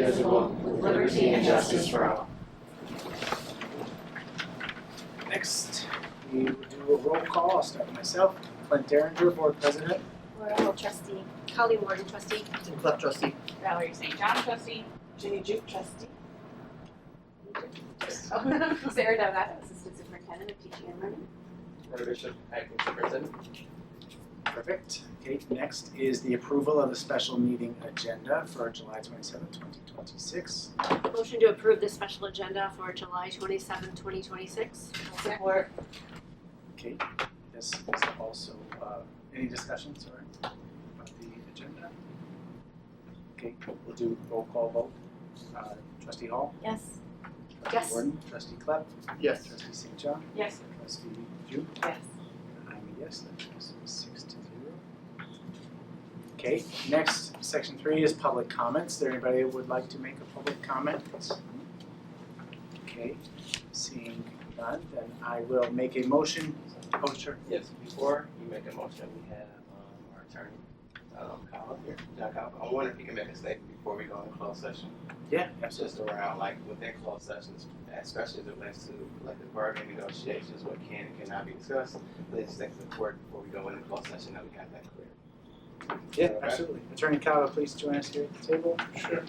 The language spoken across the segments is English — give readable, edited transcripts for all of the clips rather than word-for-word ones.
indivisible, with liberty and justice for all. Next, we will do a roll call. I'll start with myself. Clint Derringer, Board President. Worden Trustee. Colleen Worden Trustee. Klepp Trustee. Valarie St. John Trustee. Ginny Jeup Trustee. Sara Delgado, Assistant Superintendent of Teaching and Learning. Bishop, Acting Superintendent. Perfect. Okay, next is the approval of the special meeting agenda for July 27, 2026. Motion to approve the special agenda for July 27, 2026. Support. Okay, this is also, any discussion, sorry, about the agenda? Okay, we'll do roll call vote. Trustee Hall? Yes. Trustee Yes. Worden? Trustee Klepp? Yes. Trustee St. John? Yes. Trustee Jeup? Yes. I'm a yes, that passes 6-0. Okay, next, section 3 is public comments. Is there anybody who would like to make a public comment? Okay, seeing none, then I will make a motion. Oh, sure. Yes, before you make a motion, we have our attorney, Kava here, Kava. I wonder if you can make a statement before we go into closed session. Yeah, Just around, like, within closed sessions, especially as it relates to, like, the bargaining negotiations, what can and cannot be discussed. Please think it's important before we go into closed session that we have that clear. Yeah, Okay. absolutely. Attorney Kava, please join us here at the table. Sure.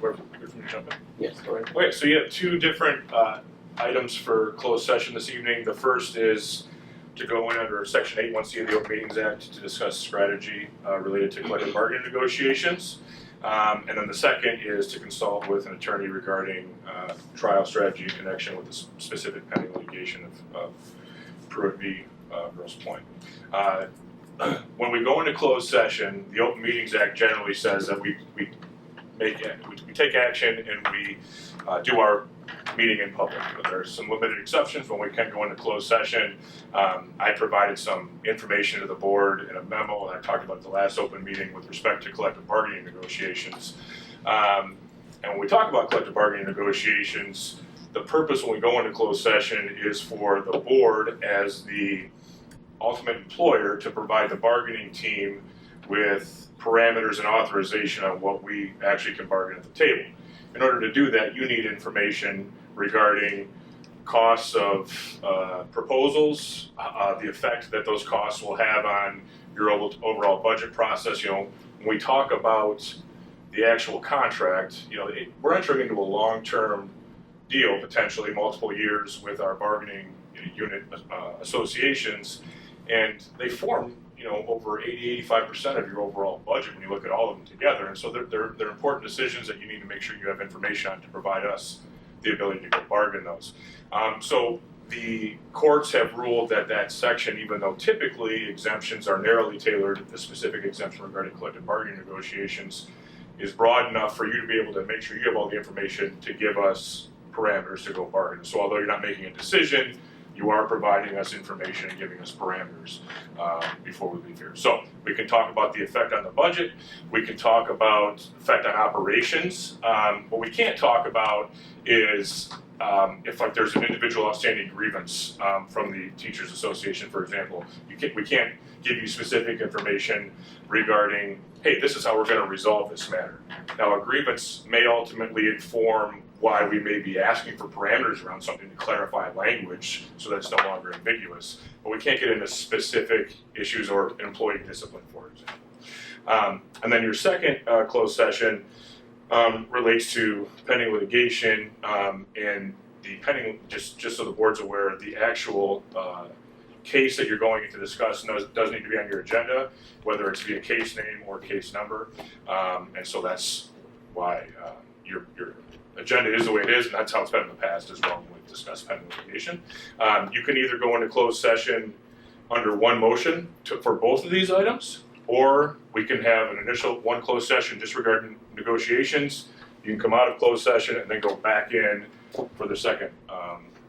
Where from you jump in? Yes, go ahead. Okay, so you have two different items for closed session this evening. The first is to go in under Section 8(1)(c) of the Open Meetings Act to discuss strategy related to collective bargaining negotiations. And then the second is to consult with an attorney regarding trial strategy in connection with the specific pending litigation of Pruitt v. Grosse Pointe. When we go into closed session, the Open Meetings Act generally says that we take action and we do our meeting in public. There are some limited exceptions when we can go into closed session. I provided some information to the board in a memo that I talked about at the last open meeting with respect to collective bargaining negotiations. And when we talk about collective bargaining negotiations, the purpose when we go into closed session is for the board as the ultimate employer to provide the bargaining team with parameters and authorization on what we actually can bargain at the table. In order to do that, you need information regarding costs of proposals, the effect that those costs will have on your overall budget process. You know, when we talk about the actual contract, you know, we're entering into a long-term deal, potentially multiple years with our bargaining unit associations, and they form, you know, over 80-85% of your overall budget when you look at all of them together. And so they're important decisions that you need to make sure you have information on to provide us the ability to go bargain those. So the courts have ruled that that section, even though typically exemptions are narrowly tailored, the specific exemption regarding collective bargaining negotiations is broad enough for you to be able to make sure you have all the information to give us parameters to go bargain. So although you're not making a decision, you are providing us information and giving us parameters before we leave here. So we can talk about the effect on the budget. We can talk about effect on operations. What we can't talk about is if like there's an individual outstanding grievance from the Teachers Association, for example. We can't give you specific information regarding, hey, this is how we're going to resolve this matter. Now, a grievance may ultimately inform why we may be asking for parameters around something to clarify language so that it's no longer ambiguous. But we can't get into specific issues or employee discipline, for example. And then your second closed session relates to pending litigation and the pending, just so the board's aware, the actual case that you're going to discuss does need to be on your agenda, whether it's via case name or case number. And so that's why your agenda is the way it is, and that's how it's been in the past as well when we discuss pending litigation. You can either go into closed session under one motion for both of these items, or we can have an initial one closed session just regarding negotiations. You can come out of closed session and then go back in for the second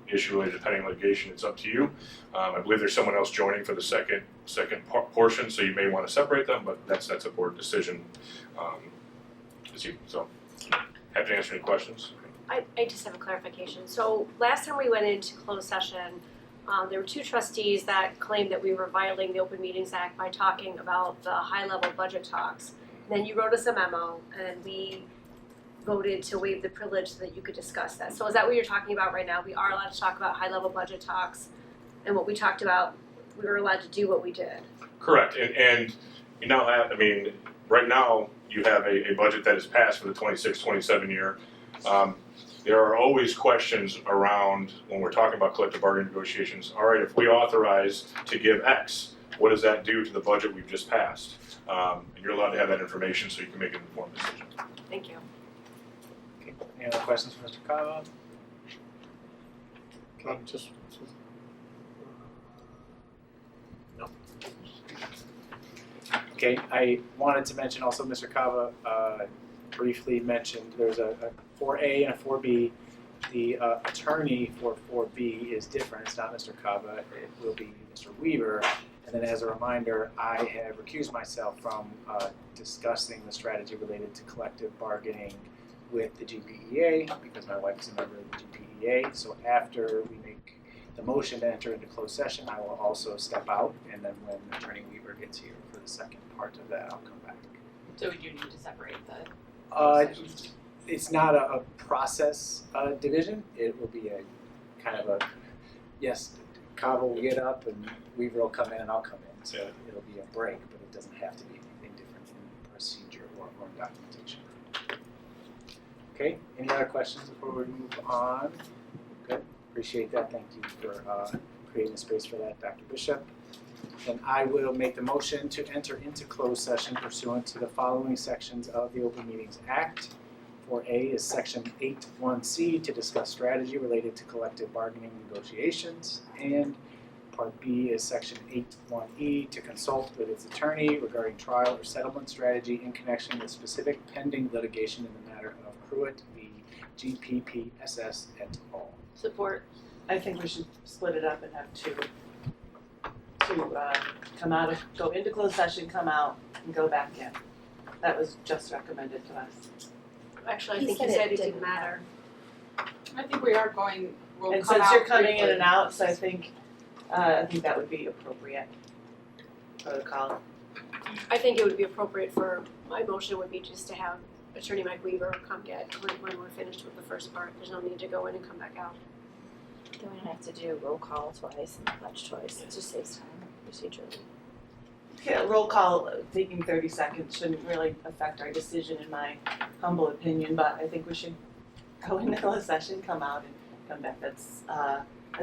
issue related to pending litigation. It's up to you. I believe there's someone else joining for the second portion, so you may want to separate them, but that's a board decision. So happy to answer any questions. I just have a clarification. So last time we went into closed session, there were two trustees that claimed that we were violating the Open Meetings Act by talking about the high-level budget talks. And then you wrote us a memo, and we voted to waive the privilege so that you could discuss that. So is that what you're talking about right now? We are allowed to talk about high-level budget talks, and what we talked about, we were allowed to do what we did. Correct, and you now have, right now, you have a budget that is passed for the 26-27 year. There are always questions around, when we're talking about collective bargaining negotiations, all right, if we authorize to give X, what does that do to the budget we've just passed? And you're allowed to have that information so you can make an informed decision. Thank you. Okay, any other questions for Mr. Kava? Just. No. Okay, I wanted to mention also, Mr. Kava briefly mentioned there's a 4A and a 4B. The attorney for 4B is different. It's not Mr. Kava. It will be Mr. Weaver. And then as a reminder, I have recused myself from discussing the strategy related to collective bargaining with the GPEA because my wife is a member of the GPEA. So after we make the motion to enter into closed session, I will also step out. And then when Attorney Weaver gets here for the second part of that, I'll come back. So would you need to separate the? It's not a process division. It will be a kind of a, yes, Kava will get up and Weaver will come in and I'll come in. So it'll be a break, but it doesn't have to be anything different in procedure or documentation. Okay, any other questions before we move on? Good, appreciate that. Thank you for creating a space for that, Dr. Bishop. Then I will make the motion to enter into closed session pursuant to the following sections of the Open Meetings Act. 4A is Section 8.1C to discuss strategy related to collective bargaining negotiations, and Part B is Section 8.1E to consult with its attorney regarding trial or settlement strategy in connection with specific pending litigation in the matter of Pruitt v. GPPSS et al. Support. I think we should split it up and have two come out of, go into closed session, come out, and go back in. That was just recommended to us. Actually, I He think you said said it it didn't didn't matter. I think we are going, we'll And come since out you're coming in briefly. and out, so I think that would be appropriate protocol. I think it would be appropriate for, my motion would be just to have Attorney Mike Weaver come get when we're finished with the first part. There's no need to go in and come back out. Then we don't have to do roll call twice and pledge twice. It just saves time procedurally. Yeah, roll call taking 30 seconds shouldn't really affect our decision in my humble opinion, but I think we should go into closed session, come out and come back. That's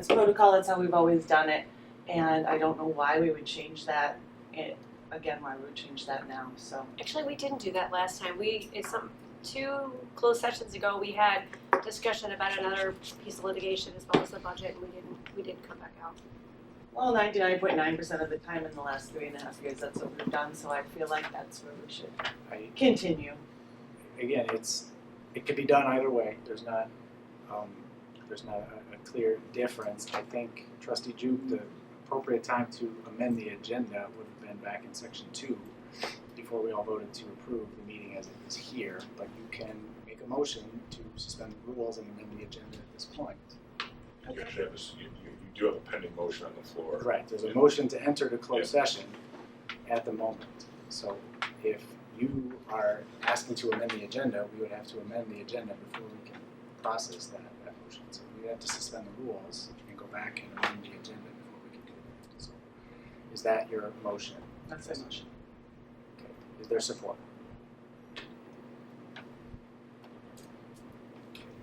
protocol, that's how we've always done it, and I don't know why we would change that, why we would change that now, so. Actually, we didn't do that last time. Two closed sessions ago, we had discussion about another piece of litigation as well as the budget, and we didn't come back out. Well, 99.9% of the time in the last 3.5 years, that's what we've done, so I feel like that's where we should continue. Again, it could be done either way. There's not a clear difference. I think Trustee Jeup, the appropriate time to amend the agenda would have been back in Section 2 before we all voted to approve the meeting as it is here. But you can make a motion to suspend the rules and amend the agenda at this point. You actually have you do have a pending motion on the floor. Right, there's a motion to enter the closed session at the moment. So if you are asking to amend the agenda, we would have to amend the agenda before we can process that motion. So we have to suspend the rules and go back and amend the agenda before we can do that. So is that your motion? That's my motion. Okay, is there support?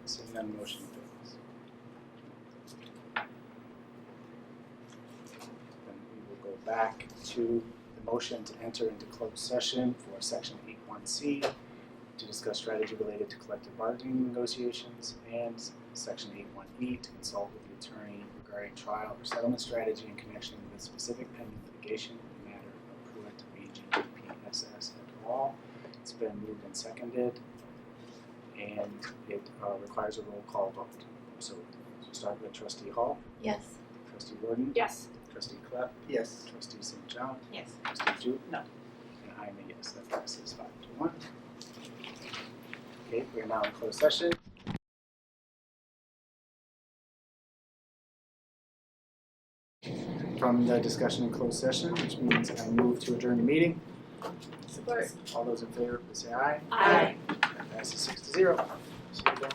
Seeing none, motion fails. Then we will go back to the motion to enter into closed session for Section 8.1C to discuss strategy related to collective bargaining negotiations, and Section 8.1E to consult with the attorney regarding trial or settlement strategy in connection with specific pending litigation in the matter of Pruitt v. GPPSS et al. It's been moved and seconded, and it requires a roll call vote. So we'll start with Trustee Hall, Yes. Trustee Worden, Yes. Trustee Klepp, Yes. Trustee St. John, Yes. Trustee Jeup. No. And I'm a yes, that passes 5-1. Okay, we are now in closed session. from the discussion in closed session, which means I move to adjourn the meeting. Support. All those in favor, please say aye. Aye. That passes 6-0. So we're going